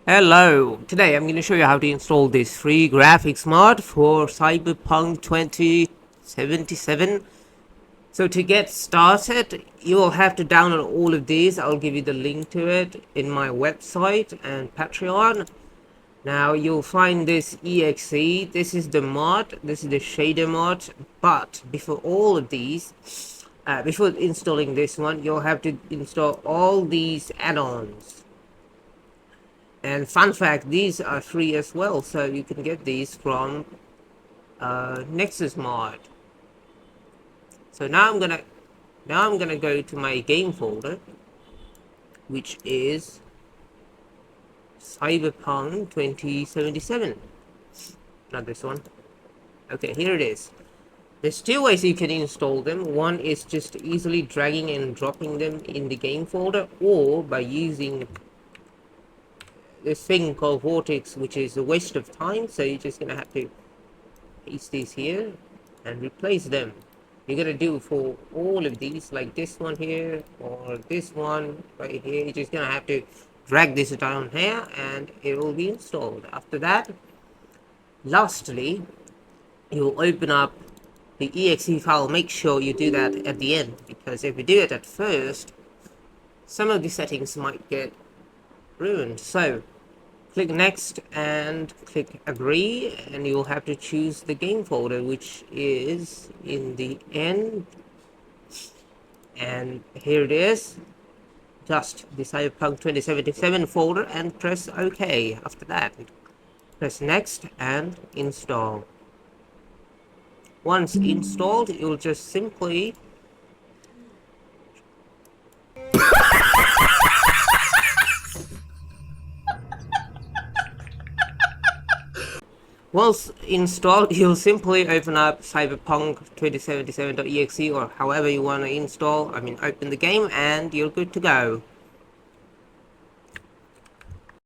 Hello, today I'm going to show you how to install this free graphics mod for Cyberpunk 2077. So to get started, you will have to download all of these. I'll give you the link to it in my website and Patreon. Now you'll find this exe. This is the mod, this is the shader mod. But before all of these, before installing this one, you'll have to install all these add-ons. And fun fact, these are free as well, so you can get these from Nexus Mod. So now I'm gonna go to my game folder, which is Cyberpunk 2077. Not this one. Okay, here it is. There's two ways you can install them. One is just easily dragging and dropping them in the game folder, or by using this thing called Vortex, which is a waste of time. So you're just gonna have to paste these here and replace them. You're gonna do for all of these, like this one here or this one right here. You're just gonna have to drag this down here and it will be installed. After that, lastly, you'll open up the exe file. Make sure you do that at the end, because if you do it at first, some of the settings might get ruined. So click next and click agree, and you'll have to choose the game folder, which is in the end, and here it is, just the Cyberpunk 2077 folder, and press OK. After that, press next and install. Once installed, you'll just simply Once installed, you'll simply open up Cyberpunk 2077.exe or however you want to install, open the game, and you're good to go.